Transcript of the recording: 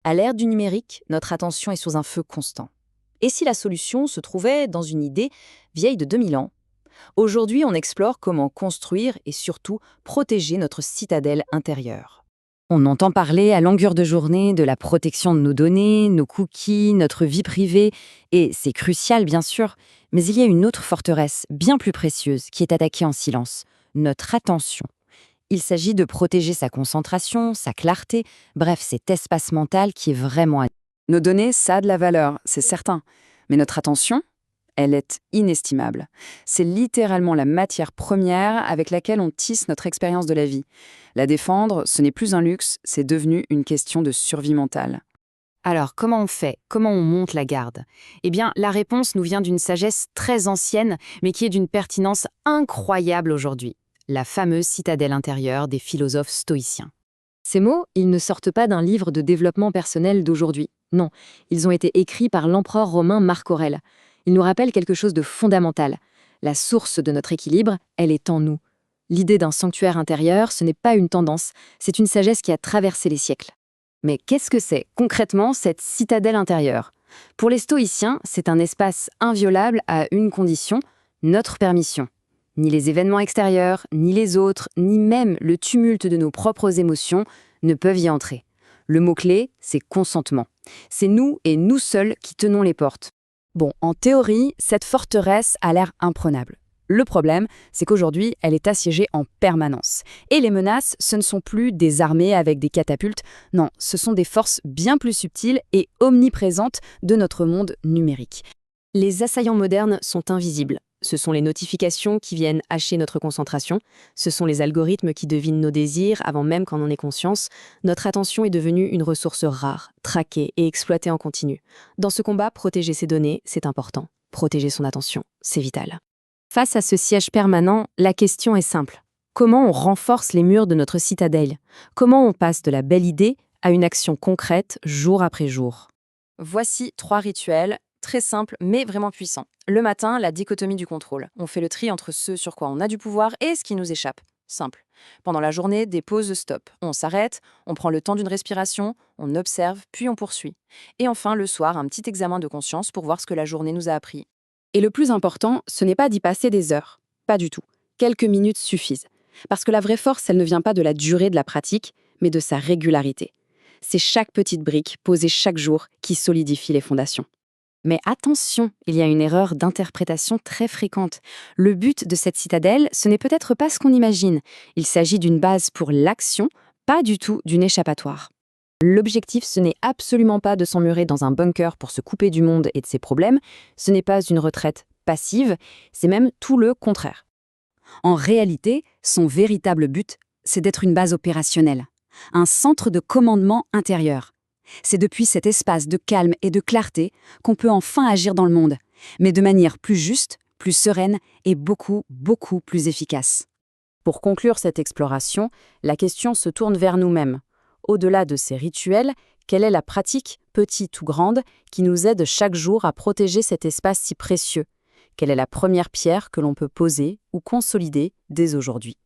À l'ère du numérique, notre attention est sous un feu constant. Et si la solution se trouvait dans une idée vieille de 2000 ans? Aujourd'hui, on explore comment construire et surtout protéger notre citadelle intérieure. On entend parler à longueur de journée de la protection de nos données, nos cookies, notre vie privée, et c'est crucial bien sûr, mais il y a une autre forteresse bien plus précieuse qui est attaquée en silence, notre attention. Il s'agit de protéger sa concentration, sa clarté, bref, cet espace mental qui est vraiment. Nos données, ça a de la valeur, c'est certain. Mais notre attention, elle est inestimable. C'est littéralement la matière première avec laquelle on tisse notre expérience de la vie. La défendre, ce n'est plus un luxe, c'est devenu une question de survie mentale. Alors, comment on fait? Comment on monte la garde? Eh bien, la réponse nous vient d'une sagesse très ancienne, mais qui est d'une pertinence incroyable aujourd'hui. La fameuse citadelle intérieure des philosophes stoïciens. Ces mots, ils ne sortent pas d'un livre de développement personnel d'aujourd'hui. Non, ils ont été écrits par l'empereur romain Marc Aurèle. Ils nous rappellent quelque chose de fondamental. La source de notre équilibre, elle est en nous. L'idée d'un sanctuaire intérieur, ce n'est pas une tendance, c'est une sagesse qui a traversé les siècles. Mais qu'est-ce que c'est, concrètement, cette citadelle intérieure? Pour les stoïciens, c'est un espace inviolable à une condition, notre permission. Ni les événements extérieurs, ni les autres, ni même le tumulte de nos propres émotions ne peuvent y entrer. Le mot-clé, c'est consentement. C'est nous et nous seuls qui tenons les portes. Bon, en théorie, cette forteresse a l'air imprenable. Le problème, c'est qu'aujourd'hui, elle est assiégée en permanence. Et les menaces, ce ne sont plus des armées avec des catapultes, non, ce sont des forces bien plus subtiles et omniprésentes de notre monde numérique. Les assaillants modernes sont invisibles. Ce sont les notifications qui viennent hacher notre concentration, ce sont les algorithmes qui devinent nos désirs avant même qu'on en ait conscience. Notre attention est devenue une ressource rare, traquée et exploitée en continu. Dans ce combat, protéger ses données, c'est important. Protéger son attention, c'est vital. Face à ce siège permanent, la question est simple. Comment on renforce les murs de notre citadelle? Comment on passe de la belle idée à une action concrète jour après jour? Voici 3 rituels, très simples mais vraiment puissants. Le matin, la dichotomie du contrôle. On fait le tri entre ce sur quoi on a du pouvoir et ce qui nous échappe. Simple. Pendant la journée, des pauses stop. On s'arrête, on prend le temps d'une respiration, on observe, puis on poursuit. Et enfin, le soir, un petit examen de conscience pour voir ce que la journée nous a appris. Et le plus important, ce n'est pas d'y passer des heures. Pas du tout. Quelques minutes suffisent. Parce que la vraie force, elle ne vient pas de la durée de la pratique, mais de sa régularité. C'est chaque petite brique, posée chaque jour, qui solidifie les fondations. Mais attention, il y a une erreur d'interprétation très fréquente. Le but de cette citadelle, ce n'est peut-être pas ce qu'on imagine. Il s'agit d'une base pour l'action, pas du tout d'une échappatoire. L'objectif, ce n'est absolument pas de s'emmurer dans un bunker pour se couper du monde et de ses problèmes, ce n'est pas une retraite passive, c'est même tout le contraire. En réalité, son véritable but, c'est d'être une base opérationnelle, un centre de commandement intérieur. C'est depuis cet espace de calme et de clarté qu'on peut enfin agir dans le monde, mais de manière plus juste, plus sereine et beaucoup, beaucoup plus efficace. Pour conclure cette exploration, la question se tourne vers nous-mêmes. Au-delà de ces rituels, quelle est la pratique, petite ou grande, qui nous aide chaque jour à protéger cet espace si précieux? Quelle est la première pierre que l'on peut poser ou consolider dès aujourd'hui?